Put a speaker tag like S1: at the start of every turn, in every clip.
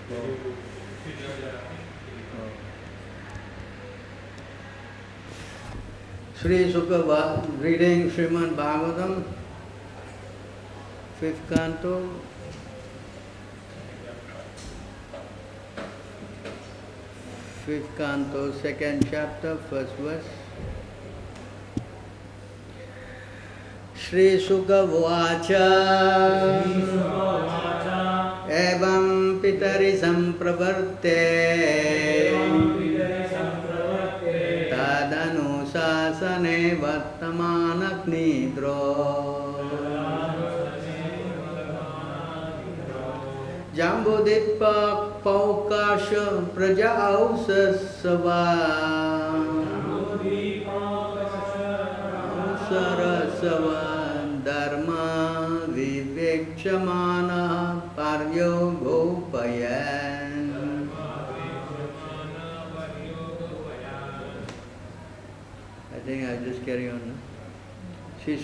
S1: Sri Sukha reading Srimad Bhagavatam, 5th canto, 2nd chapter, 1st verse. Sri Sukha Vacha Evam Pitari Sampravarte Tadanu Sasane Vartamanaknidro Jambudippa Paukasha Praja Ausasava Sarasava Dharma Vivekchamana Paryo Gopayan. I think I'll just carry on. No? Sri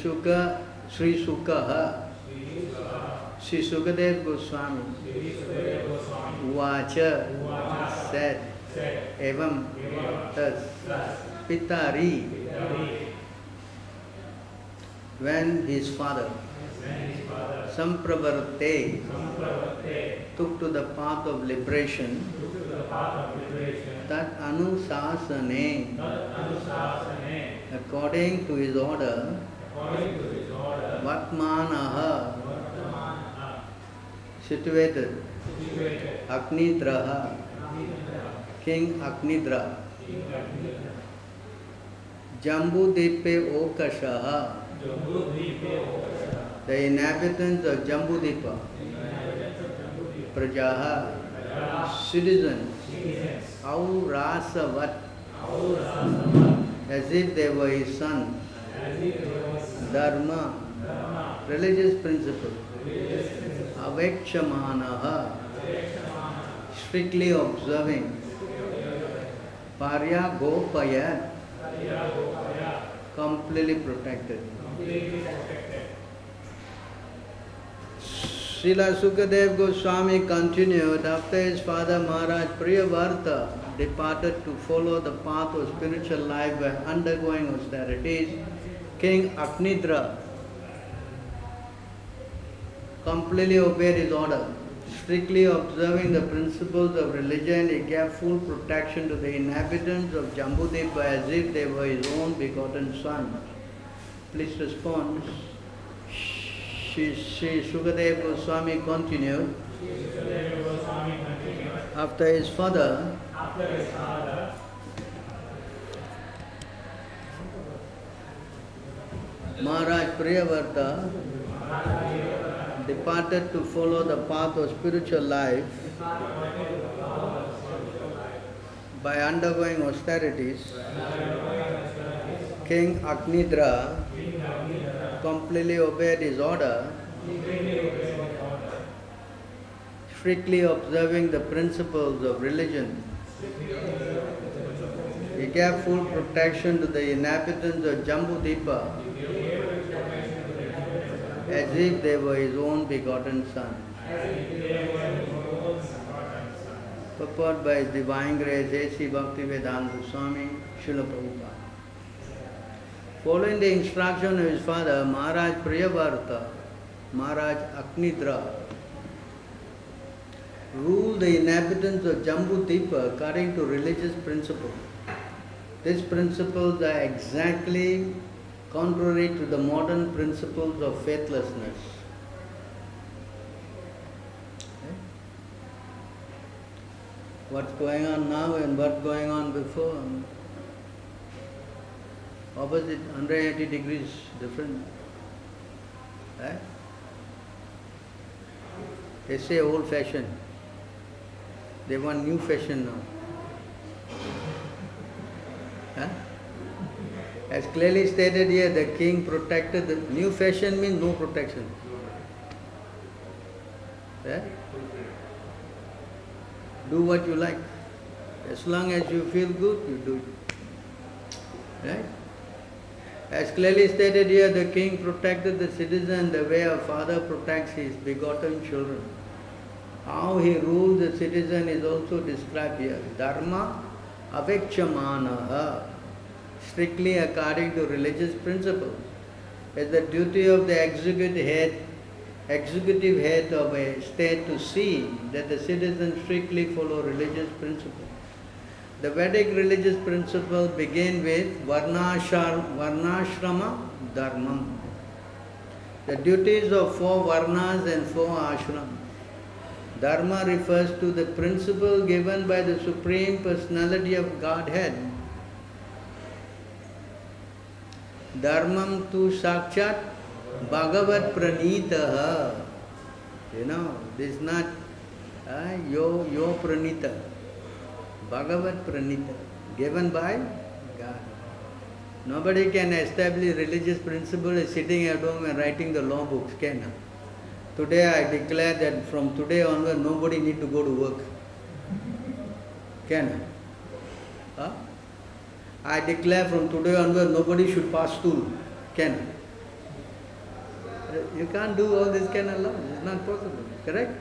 S1: Sukadev Goswami Vacha said Evam thus Pitari when his father Sampravarte took to the path of liberation, Tat Anusasane, according to his order, Vatmanaha, situated, Agnidraha, King Agnidra, Jambudipe Okashaha, the inhabitants of Jambudipa, Prajaha, citizens, Aurasavat, as if they were his sons, Dharma, religious principle, Avekchamanaha, strictly observing, Parya Gopayat, completely protected. Srila Sukadev Goswami continued, after his father Maharaj Priyavarta departed to follow the path of spiritual life by undergoing austerities, King Agnidra completely obeyed his order. Strictly observing the principles of religion, he gave full protection to the inhabitants of Jambudipa as if they were his own begotten sons. Please respond. Sri Sukadev Goswami continued. After his father, Maharaj Priyavarta departed to follow the path of spiritual life by undergoing austerities, King Agnidra completely obeyed his order, strictly observing the principles of religion. He gave full protection to the inhabitants of Jambudipa as if they were his own begotten sons. Purport by His Divine Grace A.C. Bhaktivedanta Swami Srila Prabhupada. Following the instruction of his father, Maharaj Priyavarta, Maharaj Agnidra, ruled the inhabitants of Jambudipa according to religious principles. These principles are exactly contrary to the modern principles of faithlessness. What's going on now and what's going on before? Opposite, 180 degrees different. Right? They say old fashion. They want new fashion now. Huh? As clearly stated here, the king protected. The new fashion means no protection. Right? Do what you like. As long as you feel good, you do it. Right? As clearly stated here, the king protected the citizen the way a father protects his begotten children. How he rules the citizen is also described here. Dharma avekchamanaha, strictly according to religious principles. It's the duty of the executive head of a state to see that the citizens strictly follow religious principles. The Vedic religious principles begin with varnashrama dharmam. The duties of 4 varnas and 4 ashrams. Dharma refers to the principle given by the Supreme Personality of Godhead. Dharmam tu sakshat bhagavat pranitaha. This is not yo pranita. Bhagavat pranita, given by God. Nobody can establish religious principle sitting at home and writing the law books, can? Today I declare that from today onward nobody need to go to work. Can? I declare from today onward nobody should pass stool. Can? You can't do all this kind of law. It's not possible. Correct?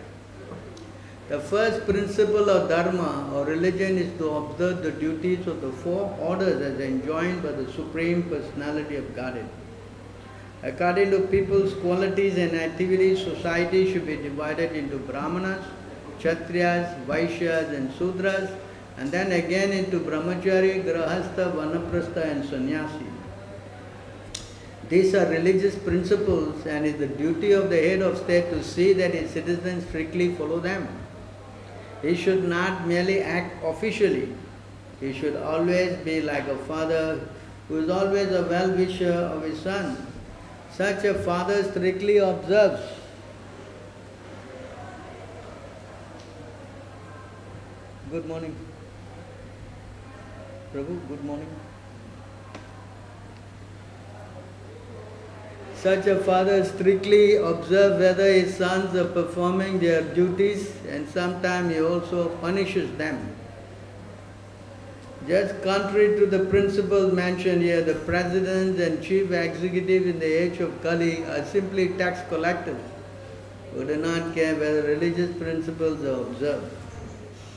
S1: The first principle of dharma or religion is to observe the duties of the 4 orders as enjoined by the Supreme Personality of Godhead. According to people's qualities and activities, society should be divided into Brahmanas, Kshatriyas, Vaishyas and Sudras, and then again into Brahmachari, Grahastha, Vanaprastha and Sannyasi. These are religious principles and it is the duty of the head of state to see that his citizens strictly follow them. He should not merely act officially. He should always be like a father who is always a well-wisher of his son. Such a father strictly observes. Good morning. Prabhu, good morning. Such a father strictly observes whether his sons are performing their duties and sometimes he also punishes them. Just contrary to the principles mentioned here, the presidents and chief executives in the age of Kali are simply tax collectors who do not care whether religious principles are observed.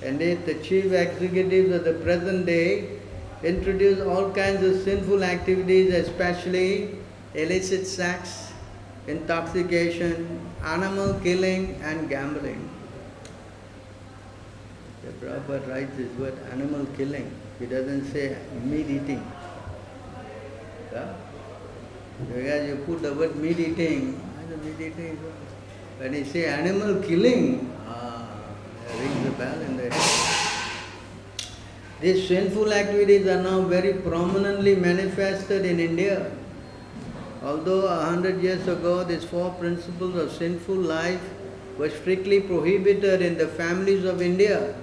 S1: Indeed, the chief executives of the present day introduce all kinds of sinful activities, especially illicit sex, intoxication, animal killing and gambling. The Prabhupada writes this word animal killing. He doesn't say meat eating. Because you put the word meat eating, when he say animal killing, rings the bell in the head. These sinful activities are now very prominently manifested in India. Although 100 years ago these 4 principles of sinful life were strictly prohibited in the families of India,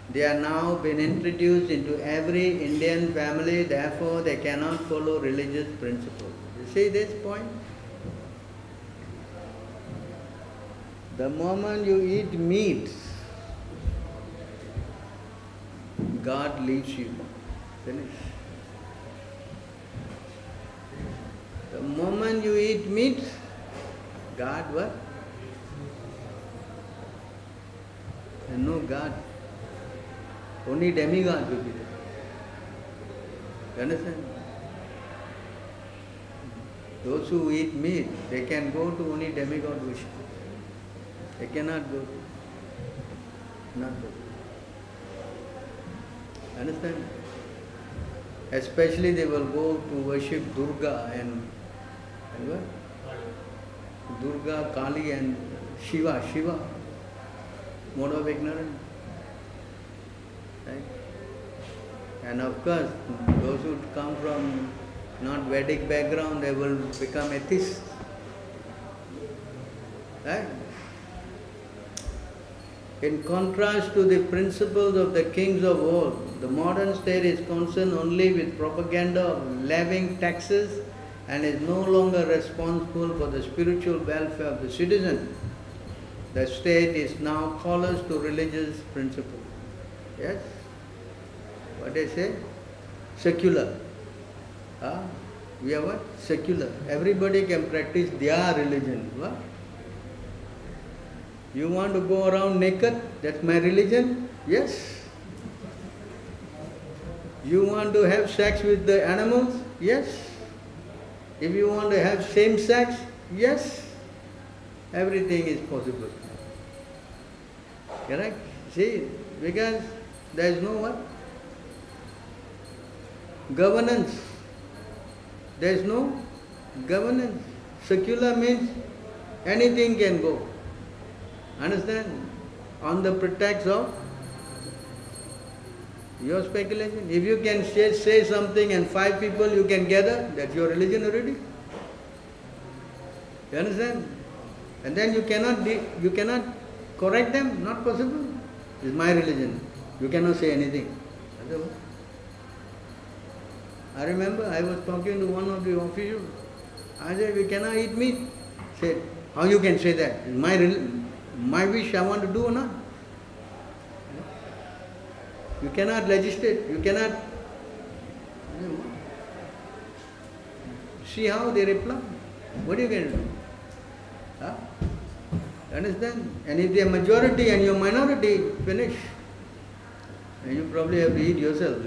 S1: they are now been introduced into every Indian family, therefore they cannot follow religious principles. You see this point? The moment you eat meat, God leaves you. Finish. The moment you eat meat, God what? There's no God. Only demigod will be there. You understand? Those who eat meat, they can go to only demigod worship. They cannot go to not go. Understand? Especially they will go to worship Durga and what? Durga, Kali and Shiva. Mode of ignorance. Right? And of course, those who come from not Vedic background, they will become atheists. Right? In contrast to the principles of the kings of old, the modern state is concerned only with propaganda of levying taxes and is no longer responsible for the spiritual welfare of the citizen. The state is now callous to religious principles. Yes? What they say? Secular. We are what? Secular. Everybody can practice their religion. What? You want to go around naked? That's my religion? Yes. You want to have sex with the animals? Yes. If you want to have same sex? Yes. Everything is possible. Correct? See, because there is no what? Governance. There is no governance. Secular means anything can go. Understand? On the pretext of your speculation. If you can say something and 5 people you can gather, that's your religion already. You understand? And then you cannot correct them, not possible. It's my religion. You cannot say anything. I remember I was talking to one of the officials. I said, we cannot eat meat. He said, how you can say that? It's my wish I want to do or not. You cannot legislate, you cannot. See how they reply. What are you going to do? Huh? Understand? And if they are majority and you are minority, finish. And you probably have to eat yourself,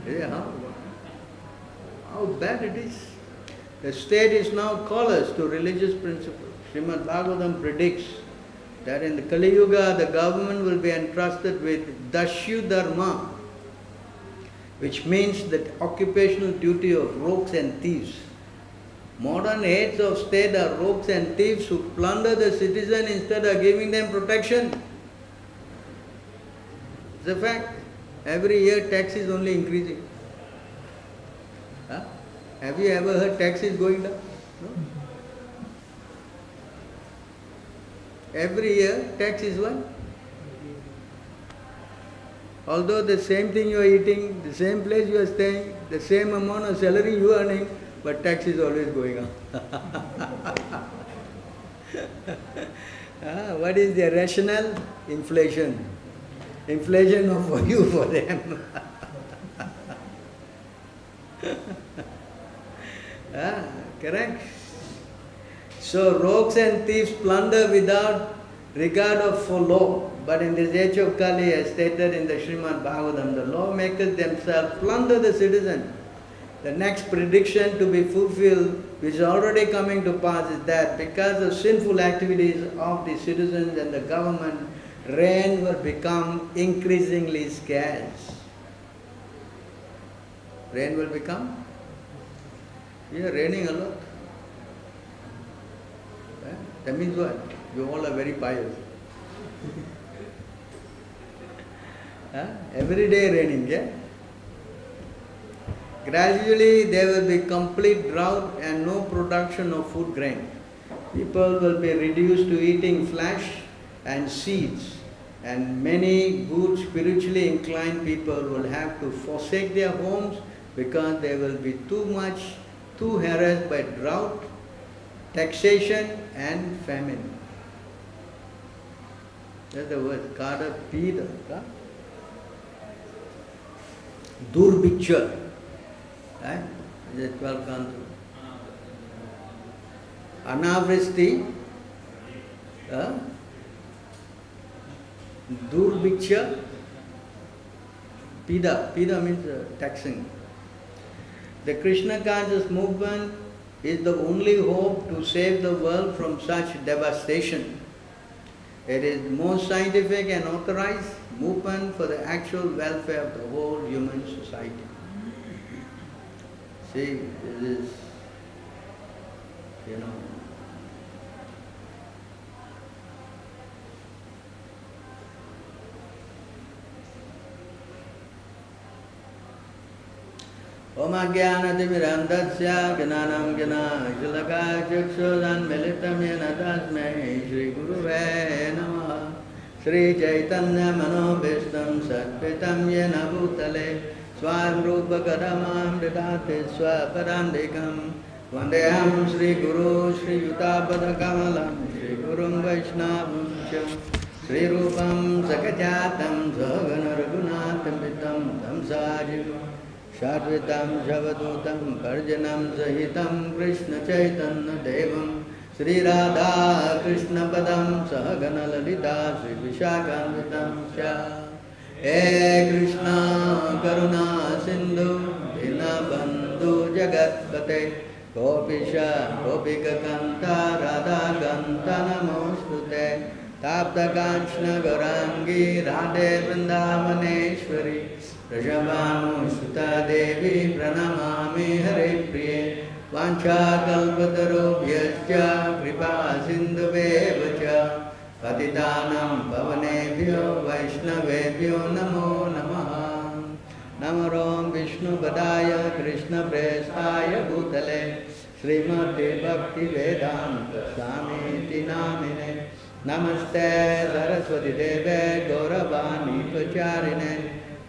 S1: Yeah, how bad it is. The state is now callous to religious principles. Srimad Bhagavatam predicts that in the Kali Yuga the government will be entrusted with Dasyu Dharma, which means the occupational duty of rogues and thieves. Modern heads of state are rogues and thieves who plunder the citizen instead of giving them protection. It's a fact. Every year tax is only increasing. Huh? Have you ever heard tax is going down? No? Every year tax is what? Although the same thing you are eating, the same place you are staying, the same amount of salary you are earning, but tax is always going up. What is the rationale? Inflation. Inflation of for you, for them. Correct? So rogues and thieves plunder without regard for law. But in this age of Kali, as stated in the Srimad Bhagavatam, the lawmakers themselves plunder the citizen. The next prediction to be fulfilled, which is already coming to pass, is that because of sinful activities of the citizens and the government, rain will become increasingly scarce. Rain will become? We are raining a lot. That means what? You all are very pious. Every day raining, yeah? Gradually there will be complete drought and no production of food grain. People will be reduced to eating flesh and seeds, and many good spiritually inclined people will have to forsake their homes because they will be too harassed by drought, taxation and famine. That's the word, kada pida. Durbiksha. Right? The 12th canto. Anavristi. Durbiksha. Pida. Pida means taxing. The Krishna conscious movement is the only hope to save the world from such devastation. It is the most scientific and authorized movement for the actual welfare of the whole human society. See, this is, Om Ajnanatimirandasya Gnanam Gnana Chaksudan Militam Yena Tasmai Shri Guruve Namaha Shri Chaitanya Manobhishtam Satpitam Yena Bhutale Swarupa Kadamam Didate Swaparandikam Vandeham Shri Guru Shri Yutapada Kamalam Shri Gurum Vaishnavam Shri Rupam Sakajatam Sagana Raghunatham Vitam Tamsajivam Shadvitam Javadutam Parjanam Sahitam Krishna Chaitanya Devam Sri Radha Krishna Padam Sahagana Lalita Sri Vishakhanvitam Sya He Krishna Karuna Sindhu Dinabandhu Jagatpate Gopisha Gopika Kanta Radha Kanta Namostute Tapta Kanchna Gaurangi Radhe Vrindavaneshwari Rajabhanu Sutta Devi Pranamami Hare Priye Vancha kalpatarubhyascha kripa sindhuvevacha patitanam pavanebhyo vaishnavebhyo namo namaha Namarom Vishnu Padaya Krishna Prestaya Bhutale Srimati Bhakti Vedanta Swami Namine Namaste Saraswati Deve Gauravani Pacharine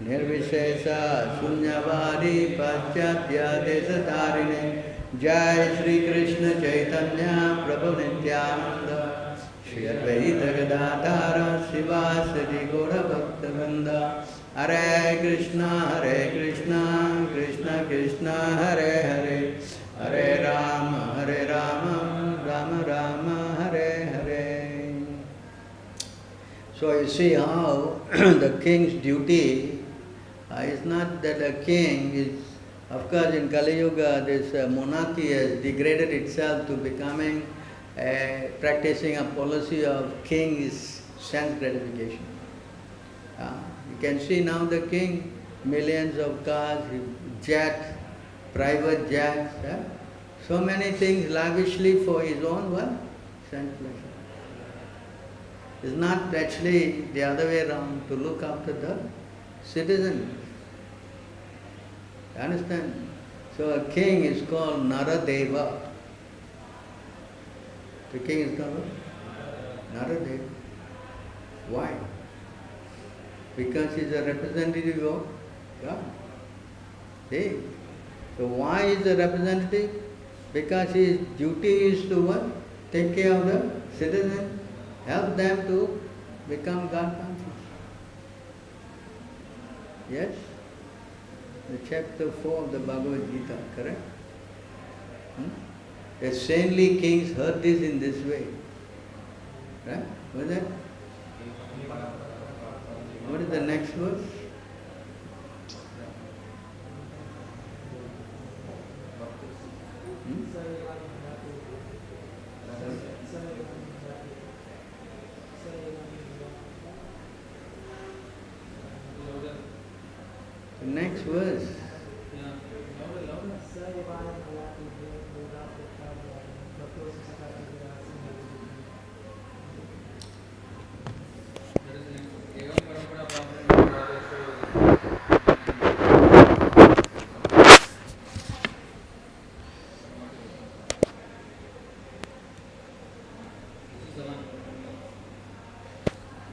S1: Nirvishesha Shunyavadi Paschatya Desatarine Jai Shri Krishna Chaitanya Prabhu Nityananda Shri Advaita Gadadhara Sivasadi Gaura Bhakta Vrinda Hare Krishna Krishna Krishna Hare Hare Hare Rama Rama Rama Hare Hare. So you see how the king's duty is not that a king is, of course in Kali Yuga this monarchy has degraded itself to becoming practicing a policy of king is sense gratification. You can see now the king, millions of cars, jet, private jets, so many things lavishly for his own what? Sense pleasure. It's not actually the other way around, to look after the citizens. You understand? So a king is called Naradeva. The king is called Naradeva. Why? Because he is a representative of God. See? So why is a representative? Because his duty is to what? Take care of the citizens, help them to become God conscious. Yes? The chapter 4 of the Bhagavad Gita, correct? The saintly kings heard this in this way. Right? What is that? What is the next verse? The next verse.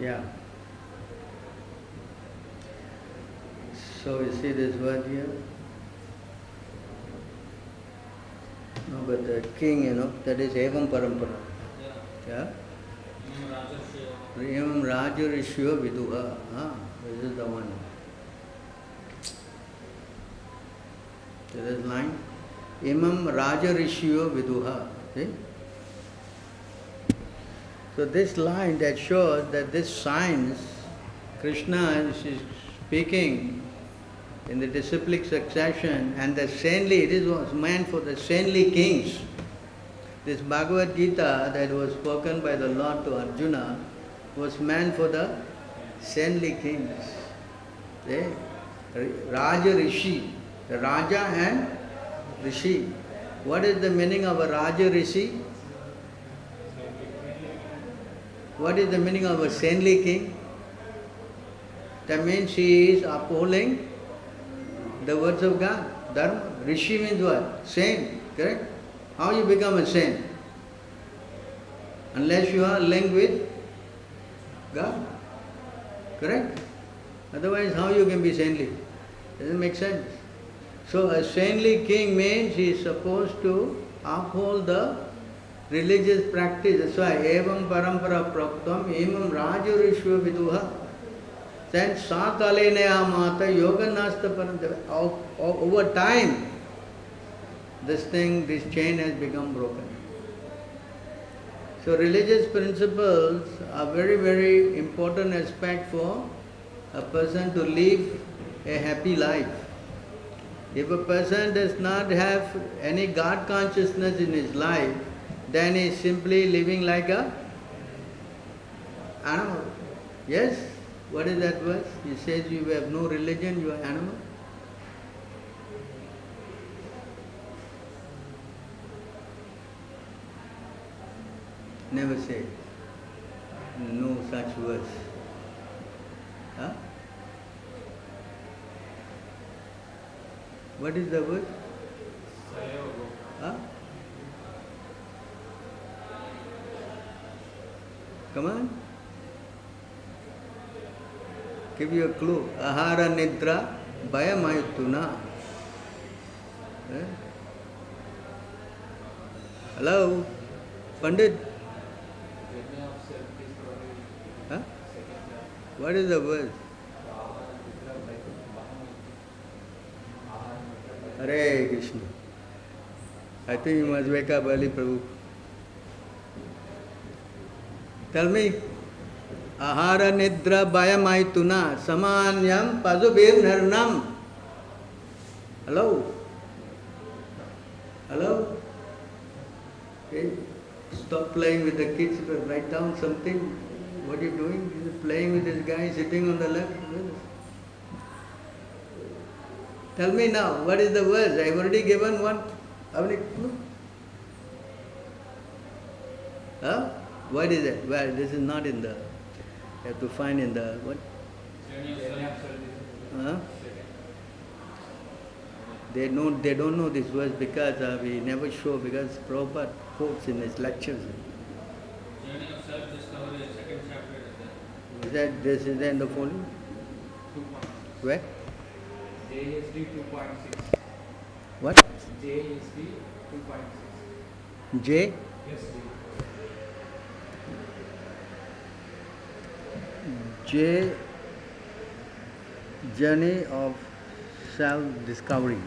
S1: Yeah. So you see this word here? No, but the king, that is Evam Parampara. Yeah? Evam Raja Rishyo Viduha. This is the one. See this line? Imam Raja Rishyo Viduha. See? So this line that shows that this science, Krishna is speaking in the disciplic succession, and the saintly, this was meant for the saintly kings. This Bhagavad Gita that was spoken by the Lord to Arjuna was meant for the saintly kings. Raja Rishi, the Raja and Rishi. What is the meaning of a Raja Rishi? What is the meaning of a saintly king? That means he is upholding the words of God. Dharma. Rishi means what? Saint. Correct? How you become a saint? Unless you are linked with God. Correct? Otherwise, how you can be saintly? Doesn't make sense. So a saintly king means he is supposed to uphold the religious practice. That's why evam parampara praktam imam rajurishva viduha. Then sakalenaya mata yoga nasta parantava. Over time, this chain has become broken. So religious principles are very, very important aspect for a person to live a happy life. If a person does not have any God consciousness in his life, then he is simply living like a animal. Yes? What is that verse? He says you have no religion, you are animal. Never say. No such verse. Huh? What is the word? Huh? Come on. Give you a clue. Ahara nidra bhayamayutuna. Eh? Hello? Pandit? Huh? What is the word? Hare Krishna. I think you must wake up early, Prabhu. Tell me. Ahara nidra bhayamaituna samanyam pasubir narnam. Hello? Hello? Okay. Stop playing with the kids, but write down something. What are you doing? You're playing with this guy sitting on the left. Tell me now, what is the verse? I've already given one. How many clue? Huh? What is it? Well, this is not in the... You have to find in the... What? Huh? They don't know this verse because we never show, because Prabhupada quotes in his lectures.
S2: Journey of self-discovery, second chapter
S1: Is that this is in the volume?
S2: 2.
S1: Where?
S2: JSD 2.6.
S1: What?
S2: JSD 2.6.
S1: J?
S2: Yes,
S1: J. Journey of self-discovery.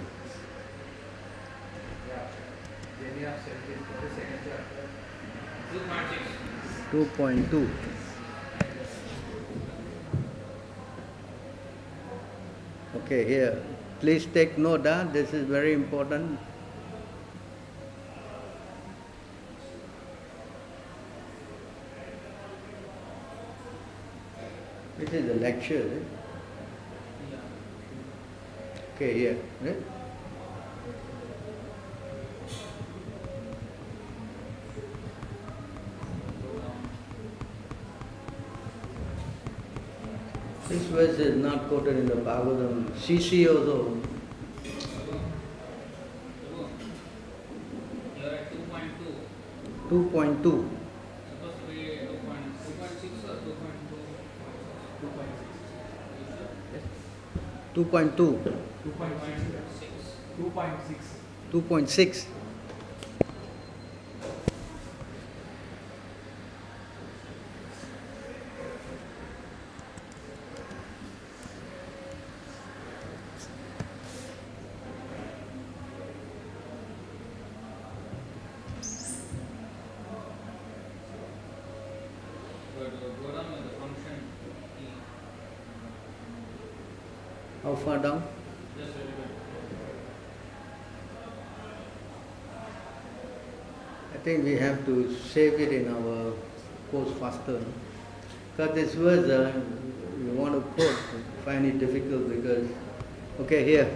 S2: Yeah. Journey of self-discovery, second chapter. 2.6.
S1: 2.2. Okay, here. Please take note, this is very important. This is a lecture, right? Okay, here, right? This verse is not quoted in the Bhagavatam. CC also.
S2: You are at 2.2.
S1: 2.2.
S2: Supposed to be 2.6 or 2.2?
S1: 2.2.
S2: 2.6.
S1: 2.6.
S2: Go down with the function E.
S1: How far down?
S2: Just a little bit.
S1: I think we have to save it in our course faster. Because this verse, you want to quote, find it difficult because, okay, here.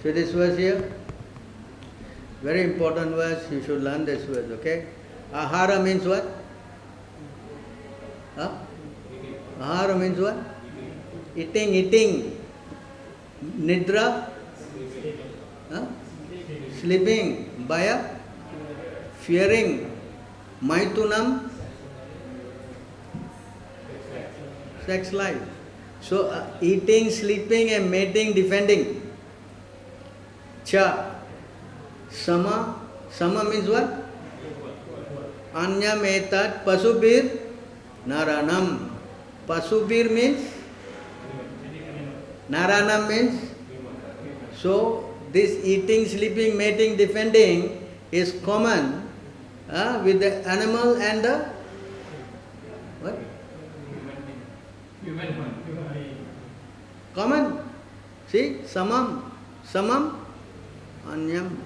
S1: So this verse here, very important verse, you should learn this verse, okay? Ahara means what? Huh? Ahara means what? Eating. Nidra? Huh? Sleeping. Bhaya? Fearing. Maitunam? Sex life. So eating, sleeping and mating, defending. Cha. Sama. Sama means what? Anyam etat pasubir naranam. Pasubir means? Naranam means? So this eating, sleeping, mating, defending is common with the animal and the what? Common. See, samam, anyam.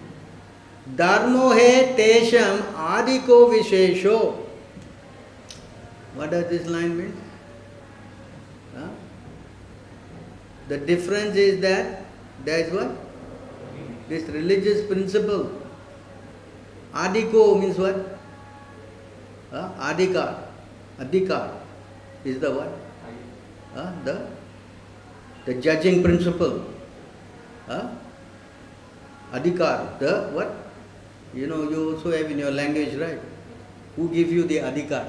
S1: Dharmo he tesham adiko vishesho. What does this line mean? The difference is that there is what? This religious principle. Adiko means what? Adhikar. Adhikar is the what? The judging principle. Adhikar, the what? You know, you also have in your language, right? Who gives you the adhikar?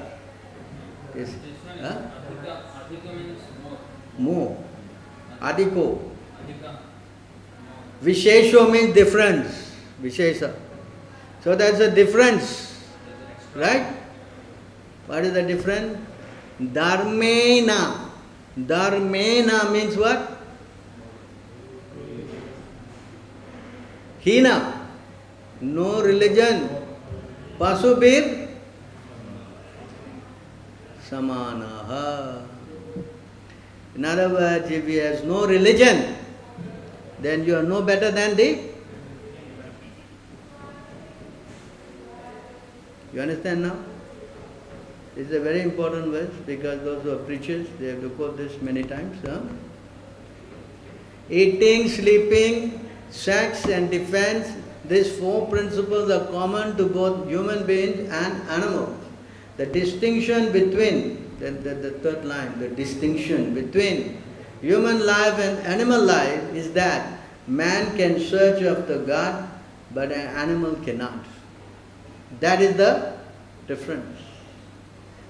S1: Yes.
S2: Adhika means
S1: More. Adhiko. Vishesho means difference. Vishesha. So that's a difference. Right? What is the difference? Dharmena. Dharmena means what? Hina. No religion. Pasubir samanaha. In other words, if he has no religion, then you are no better than the. You understand now? This is a very important verse because those who are preachers, they have to quote this many times. Eating, sleeping, sex and defense, these four principles are common to both human beings and animals. The distinction between, the third line, the distinction between human life and animal life is that man can search after God, but an animal cannot. That is the difference.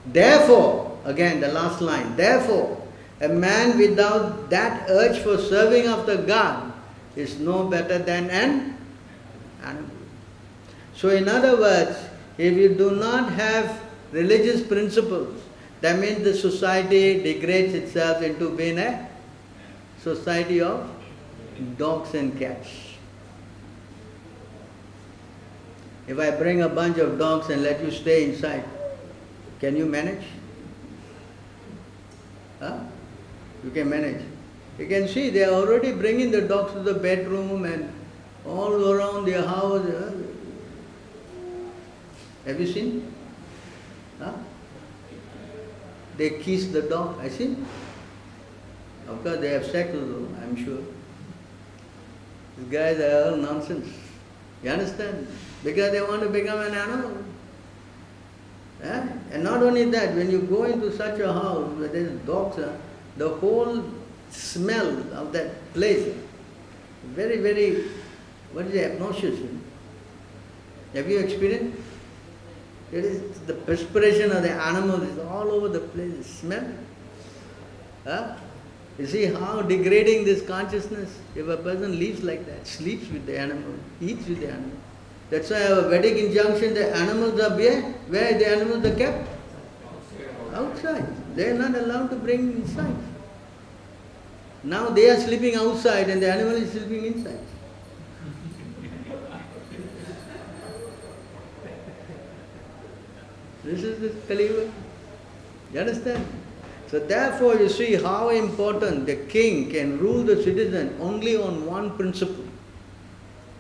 S1: Therefore, again the last line, therefore, a man without that urge for serving after God is no better than an animal. So in other words, if you do not have religious principles, that means the society degrades itself into being a society of dogs and cats. If I bring a bunch of dogs and let you stay inside, can you manage? You can manage. You can see they are already bringing the dogs to the bedroom and all around their house. Have you seen? They kiss the dog. I see. Of course, they have sex also, I'm sure. These guys are all nonsense. You understand? Because they want to become an animal. And not only that, when you go into such a house where there is dogs, the whole smell of that place, very, very, what is it, obnoxious. Have you experienced? It is the perspiration of the animal is all over the place, the smell. You see how degrading this consciousness, if a person lives like that, sleeps with the animal, eats with the animal. That's why our Vedic injunction, the animals are where the animals are kept? Outside. They are not allowed to bring inside. Now they are sleeping outside and the animal is sleeping inside. This is the Kali Yuga. You understand? So therefore you see how important the king can rule the citizen only on one principle.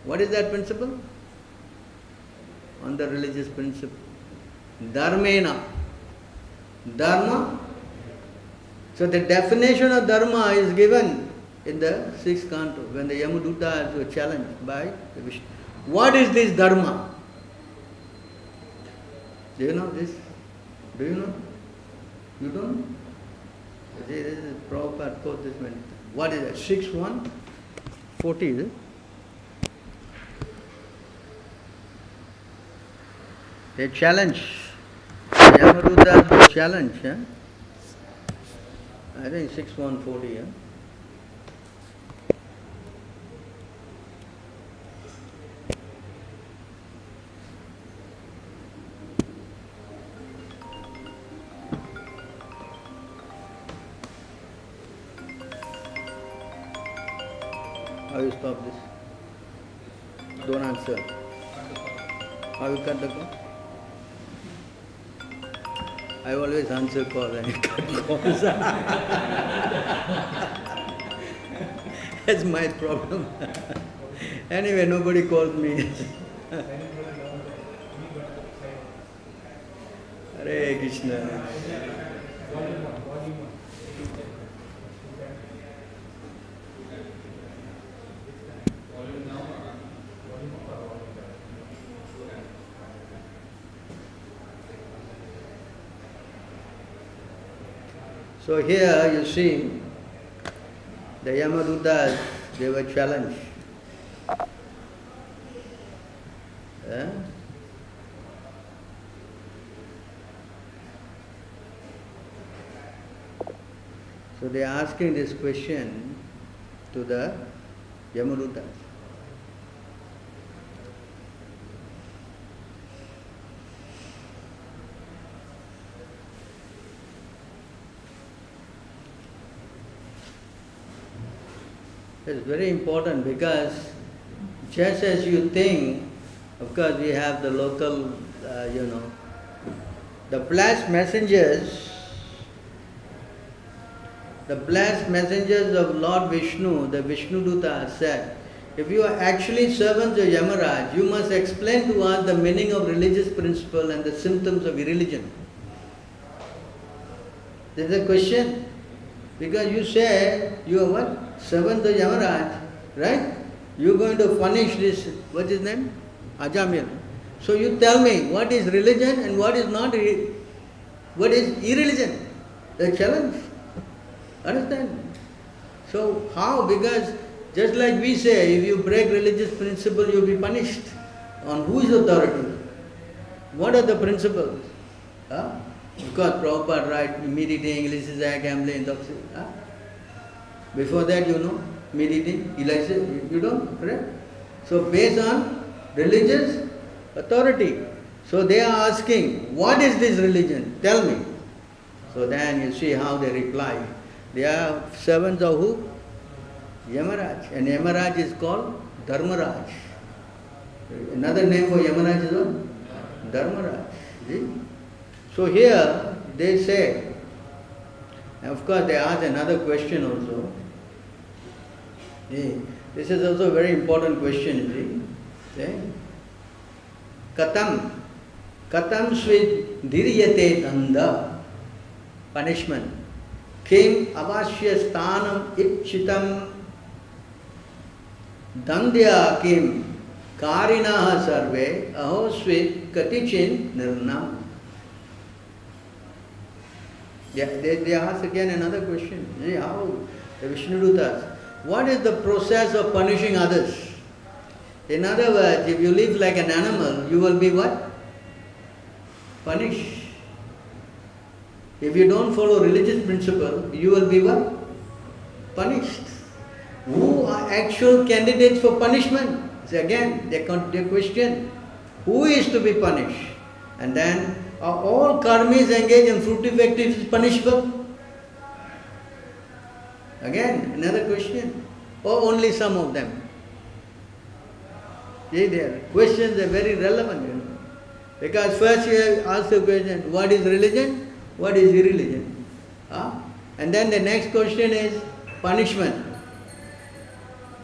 S1: What is that principle? On the religious principle. Dharmena. Dharma. So the definition of dharma is given in the 6th canto when the Yamadutas were challenged by the Vishnu. What is this dharma? Do you know this? Do you know? You don't know? This is Prabhupada quote this many times. What is it? 6:1:40, is it? They challenge. Yamadutas were challenged. I think 6:1:40. How you stop this? Don't answer. How you cut the call? I always answer calls and cut calls. That's my problem. Anyway, nobody calls me. Hare Krishna. So here you see the Yamadutas, they were challenged. Eh? So they are asking this question to the Yamadutas. It's very important because just as you think, of course we have the local, the blessed messengers of Lord Vishnu, the Vishnu Duta said, if you are actually servants of Yamaraj, you must explain to us the meaning of religious principle and the symptoms of irreligion. There's a question. Because you say, you are what? Servant of Yamaraj, right? You are going to punish this, what's his name? Ajamil. So you tell me, what is religion and what is not, what is irreligion? The challenge. Understand? So how? Because just like we say, if you break religious principle, you will be punished. On whose authority? What are the principles? Huh? Because Prabhupada write, meditating, illicit, gambling, intoxication. Huh? Before that, meditating, illicit, you don't, correct? So based on religious authority. So they are asking, what is this religion? Tell me. So then you see how they reply. They are servants of who? Yamaraj. And Yamaraj is called Dharmaraj. Another name for Yamaraj is what? Dharmaraj. See? So here they say, and of course they ask another question also. See? This is also a very important question. See? Katam svid dhiryate danda, punishment. Kim avashya sthanam ipchitam dandya kim karinaha sarve aho svid katichin nirnam. They ask again another question. See how the Vishnudutas, what is the process of punishing others? In other words, if you live like an animal, you will be what? Punished. If you don't follow religious principle, you will be what? Punished. Who are actual candidates for punishment? So again, they question, who is to be punished? And then, are all karmis engaged in fruitive activities punishable? Again, another question. Or only some of them? See, their questions are very relevant, Because first you have asked the question, what is religion? What is irreligion? And then the next question is punishment.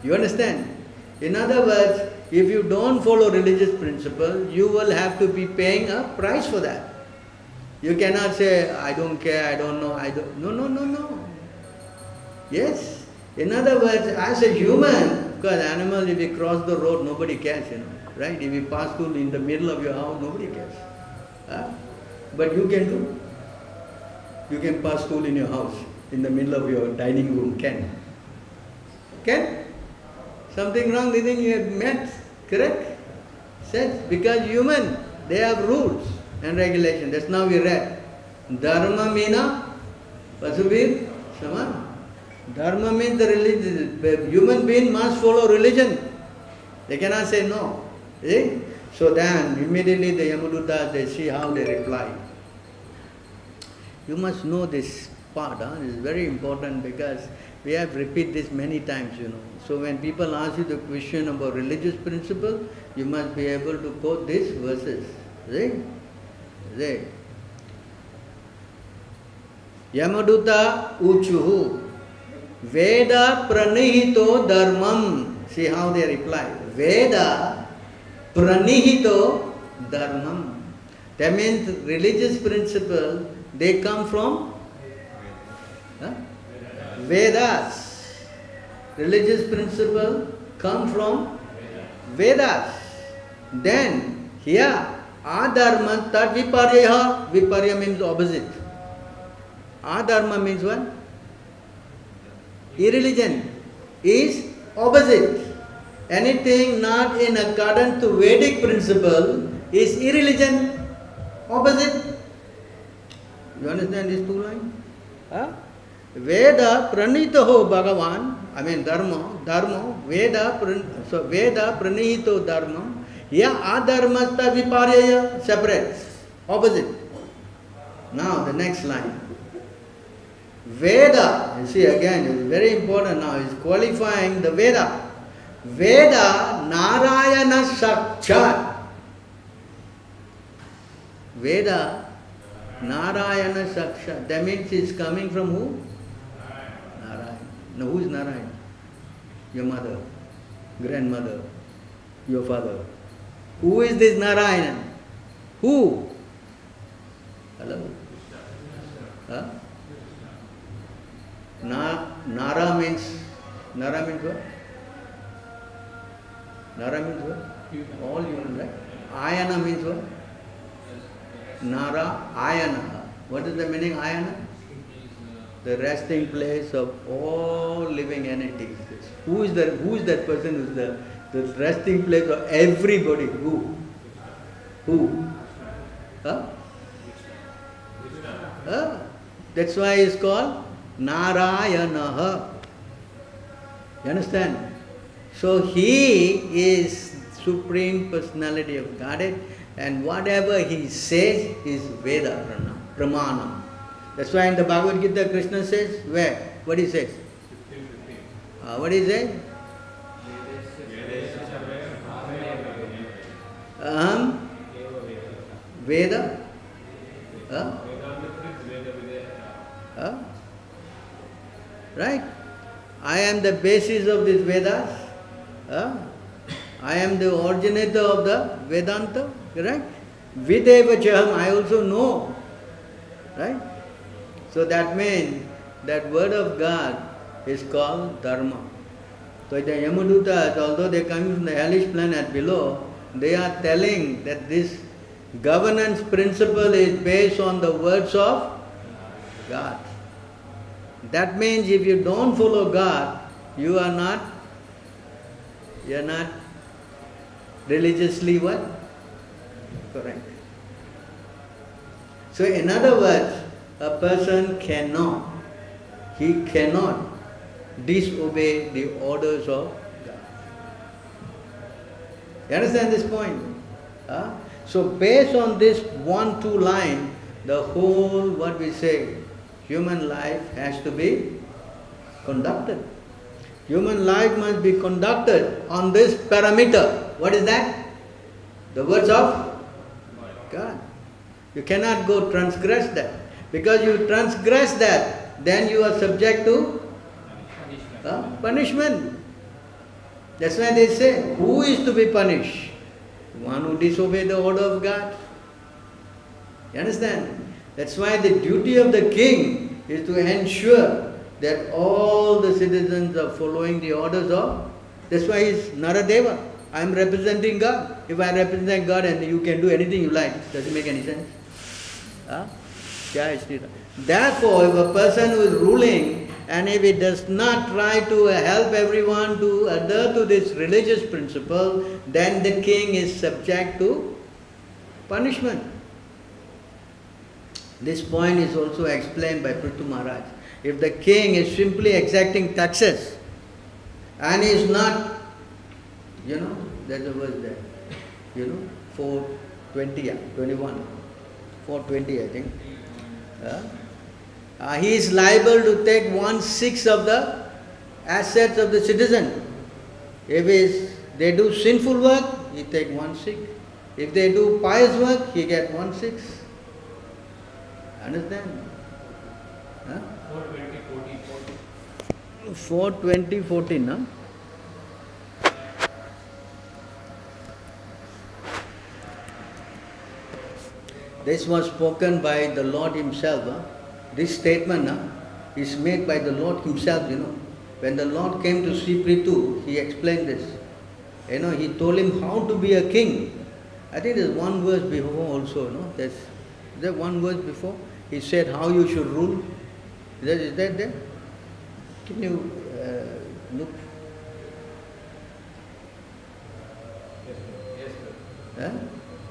S1: You understand? In other words, if you don't follow religious principle, you will have to be paying a price for that. You cannot say, I don't care, I don't know, No. Yes. In other words, as a human, because animal, if you cross the road, nobody cares, right? If you pass through in the middle of your house, nobody cares. But you can do. You can pass through in your house, in the middle of your dining room, can? Something wrong, they think you have met, correct? Sense, because human, they have rules and regulations. That's now we read. Dharma meena pasubir saman. Dharma means the religion. The human being must follow religion. They cannot say no. See? So then immediately the Yamadutas, they see how they reply. You must know this part. It is very important because we have repeated this many times, So when people ask you the question about religious principle, you must be able to quote these verses. See? Yamaduta uchuhu. Veda pranihito dharmam. See how they reply. Veda pranihito dharmam. That means religious principles, they come from Vedas. Religious principles come from Vedas. Then here, adharma tad viparya. Viparya means opposite. Adharma means what? Irreligion is opposite. Anything not in accordance to Vedic principle is irreligion. Opposite. You understand these two lines? Veda pranitaho Bhagavan, I mean dharma, Veda pranito dharma, ya adharmasta viparya, separate, opposite. Now the next line. Veda, you see again, it is very important now, is qualifying the Veda. Veda Narayana Sakshat. Veda Narayana Sakshat. That means it's coming from who? Narayana. Now who is Narayana? Your mother, grandmother, your father. Who is this Narayana? Who? Hello? Huh? Nara means what? Nara means what? All human, right? Ayana means what? Nara Ayana. What is the meaning Ayana? The resting place of all living entities. Who is that person who is the resting place of everybody? Who? Huh? That's why it's called Narayana. You understand? So he is Supreme Personality of Godhead, and whatever he says is Veda Pramanam. That's why in the Bhagavad Gita Krishna says, where? What he says? What he says? Aham Veda. Right? I am the basis of this Vedas. I am the originator of the Vedanta. Right? Videva Chaham, I also know. Right? So that means that word of God is called Dharma. So the Yamadutas, although they come from the hellish planet below, they are telling that this governance principle is based on the words of God. That means if you don't follow God, you are not religiously what? Correct. So in other words, a person cannot disobey the orders of God. You understand this point? So based on this 1-2 line, the whole, what we say, human life has to be conducted. Human life must be conducted on this parameter. What is that? The words of God. You cannot go transgress that. Because you transgress that, then you are subject to punishment. That's why they say, who is to be punished? One who disobeys the order of God. You understand? That's why the duty of the king is to ensure that all the citizens are following the orders of. That's why he's Naradeva. I am representing God. If I represent God and you can do anything you like, does it make any sense? Therefore, if a person who is ruling and if he does not try to help everyone to adhere to this religious principle, then the king is subject to punishment. This point is also explained by Prithu Maharaj. If the king is simply exacting taxes and is not, there's a verse there, 420, 420 I think. He is liable to take 1/6 of the assets of the citizen. If they do sinful work, he take 1/6. If they do pious work, he get 1/6. Understand? Huh?
S2: 4/20/14.
S1: 4/20/14, huh? This was spoken by the Lord Himself. Huh? This statement is made by the Lord Himself, When the Lord came to see Prithu, He explained this. He told him how to be a king. I think there's one verse before also, Is there one verse before? He said how you should rule. Is that there? Can you look?
S2: Yes, sir.
S1: Huh?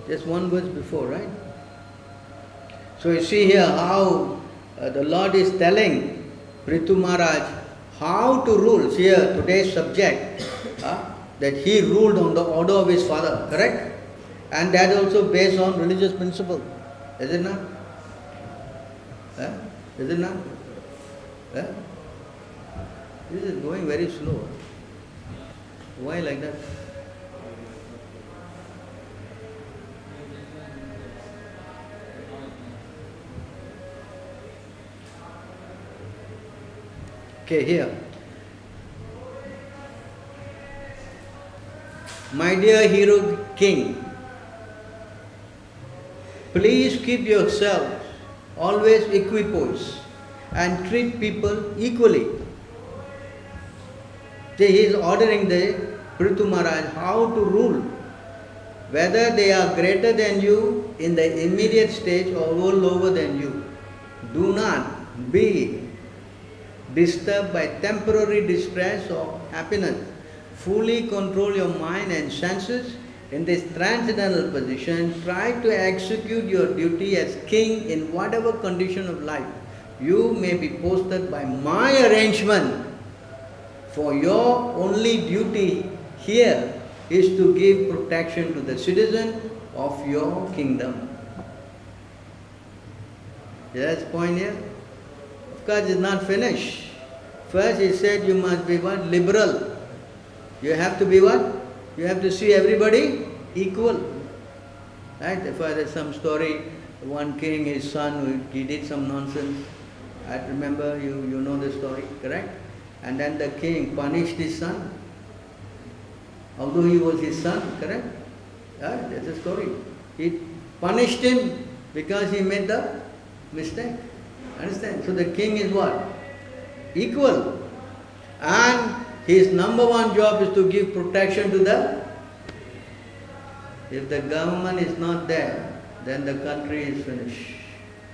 S1: Just one verse before, right? So you see here how the Lord is telling Prithu Maharaj how to rule. See here, today's subject, that he ruled on the order of his father, correct? And that also based on religious principle. Is it not? Is it not? This is going very slow. Why like that? Okay, here. My dear hero king, please keep yourself always equipoise and treat people equally. He is ordering the Prithu Maharaj how to rule, whether they are greater than you in the immediate stage or lower than you. Do not be disturbed by temporary distress or happiness. Fully control your mind and senses in this transcendental position. Try to execute your duty as king in whatever condition of life you may be posted by my arrangement. For your only duty here is to give protection to the citizen of your kingdom. That's the point here. Of course, it's not finished. First, he said you must be what? Liberal. You have to be what? You have to see everybody equal. Right? Therefore, there's some story. One king, his son, he did some nonsense. I remember, you know the story, correct? And then the king punished his son. Although he was his son, correct? Yeah, that's the story. He punished him because he made the mistake. Understand? So the king is what? Equal. And his number one job is to give protection to the... If the government is not there, then the country is finished.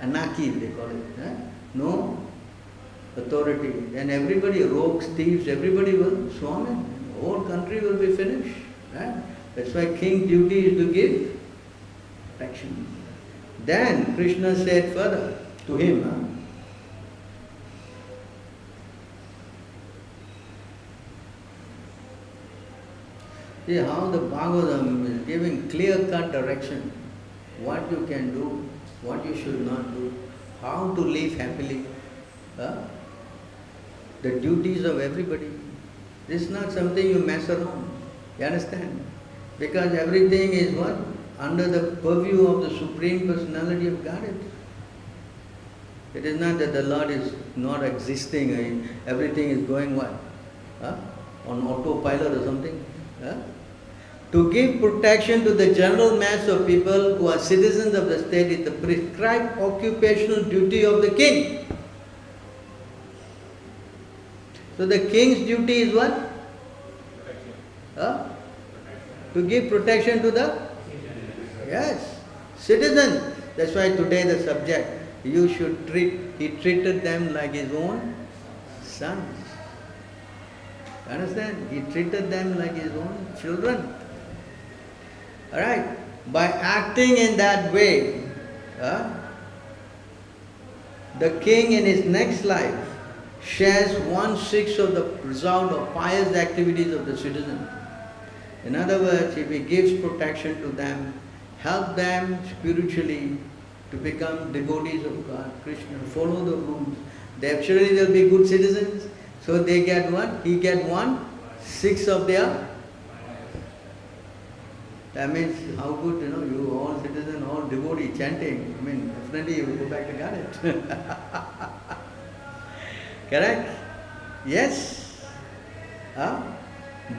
S1: Anarchy, they call it. No authority. Then everybody, rogues, thieves, everybody will swarm in. The whole country will be finished. Right? That's why king's duty is to give protection. Then Krishna said further to him, see how the Bhagavatam is giving clear-cut direction. What you can do, what you should not do, how to live happily. The duties of everybody. This is not something you mess around. You understand? Because everything is what? Under the purview of the Supreme Personality of Godhead. It is not that the Lord is not existing, everything is going what? On autopilot or something. To give protection to the general mass of people who are citizens of the state is the prescribed occupational duty of the king. So the king's duty is what? To give protection to the citizens. That's why today the subject, he treated them like his own sons. Understand? He treated them like his own children. Alright? By acting in that way, the king in his next life shares 1/6 of the result of pious activities of the citizen. In other words, if he gives protection to them, help them spiritually to become devotees of God, Krishna, follow the rules, surely they'll be good citizens. So they get what? He get 1/6 of their. That means how good, you all citizens, all devotee chanting. I mean, definitely you will go back to Godhead. Correct? Yes. Huh?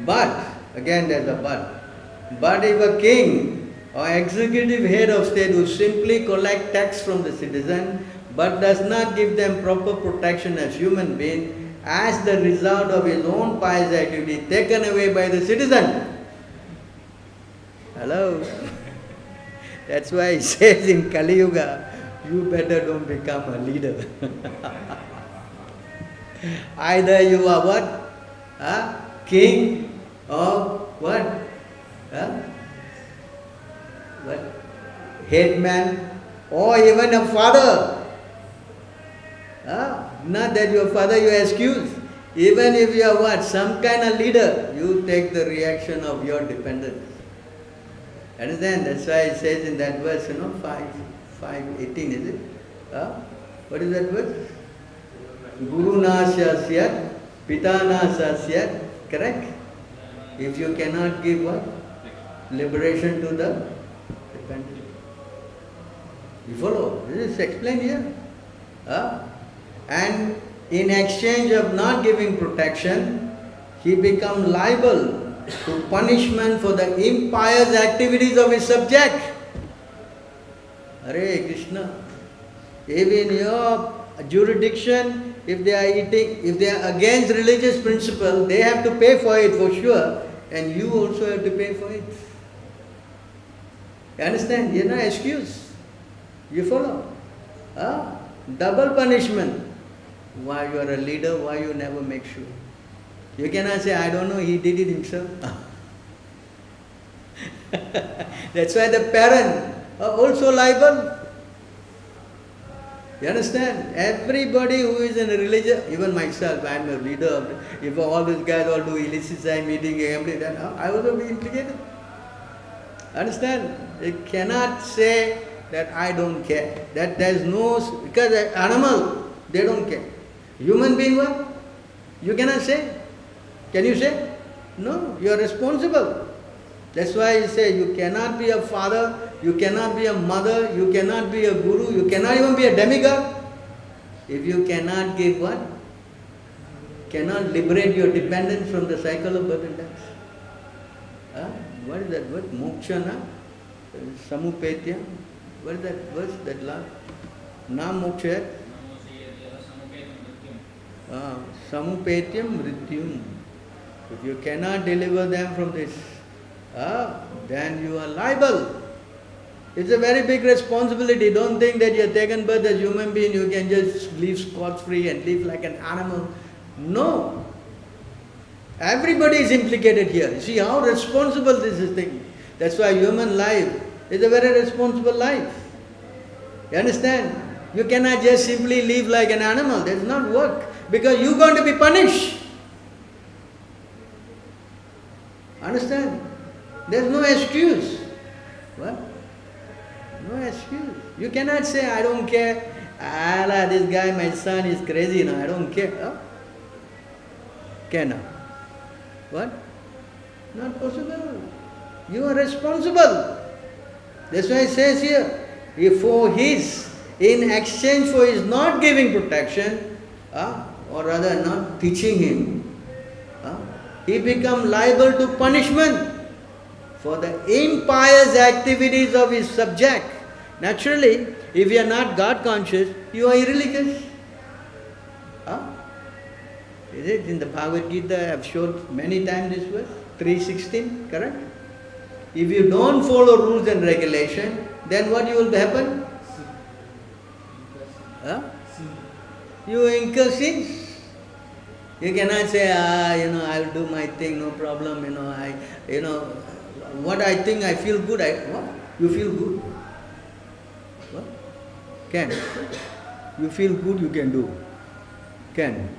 S1: But, again there's a but. But if a king or executive head of state who simply collect tax from the citizen but does not give them proper protection as human being, as the result of his own pious activity taken away by the citizen. Hello? That's why it says in Kali Yuga, you better don't become a leader. Either you are what? King or what? What? Headman or even a father. Not that your father you excuse. Even if you are what? Some kind of leader, you take the reaction of your dependents. Understand? That's why it says in that verse, 5:18, is it? What is that verse? Guru na sasyat, pita na sasyat. Correct? If you cannot give what? Liberation to the dependent. You follow? This is explained here. And in exchange of not giving protection, he becomes liable to punishment for the impious activities of his subject. Hare Krishna. If in your jurisdiction, if they are against religious principle, they have to pay for it for sure, and you also have to pay for it. You understand? You no excuse. You follow? Double punishment. Why you are a leader, why you never make sure? You cannot say, I don't know, he did it himself. That's why the parents are also liable. You understand? Everybody who is in a religion, even myself, I am a leader. If all these guys all do illicit meeting, then I will be implicated. Understand? You cannot say that I don't care. That there is no, because animal, they don't care. Human being, what? You cannot say. Can you say? No, you are responsible. That's why I say you cannot be a father, you cannot be a mother, you cannot be a guru, you cannot even be a demigod. If you cannot give what? Cannot liberate your dependence from the cycle of birth and death. What is that word? Mokshana? Samupetya? What is that verse, that last? Na moksha? Samupetyam mrityum. If you cannot deliver them from this, then you are liable. It's a very big responsibility. Don't think that you are taken birth as human being, you can just live scot-free and live like an animal. No. Everybody is implicated here. You see how responsible this is thing. That's why human life is a very responsible life. You understand? You cannot just simply live like an animal. That does not work. Because you are going to be punished. Understand? There is no excuse. What? No excuse. You cannot say, I don't care. Allah, this guy, my son is crazy now. I don't care. Cannot. What? Not possible. You are responsible. That's why it says here, if for his, in exchange for his not giving protection, or rather not teaching him, he becomes liable to punishment for the impious activities of his subject. Naturally, if you are not God conscious, you are irreligious. Is it in the Bhagavad Gita? I have showed many times this verse, 3:16, correct? If you don't follow rules and regulation, then what will happen? You incur sins. You cannot say, I'll do my thing, no problem, what I think I feel good, what? You feel good? What? Can. You feel good, you can do. Can.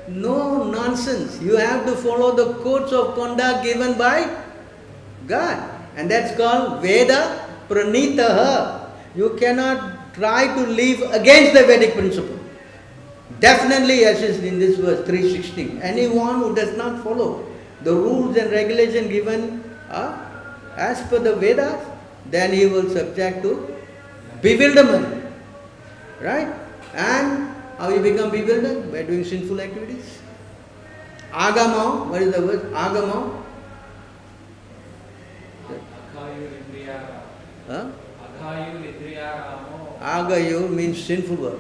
S1: No nonsense. You have to follow the codes of conduct given by God. And that's called Veda Pranitaha. You cannot try to live against the Vedic principle. Definitely, as is in this verse 3:16. Anyone who does not follow the rules and regulations given as per the Vedas, then he will subject to bewilderment. Right? And How you become bewildered? By doing sinful activities. Agama, what is the word? Agama? Huh? Agayu means sinful work.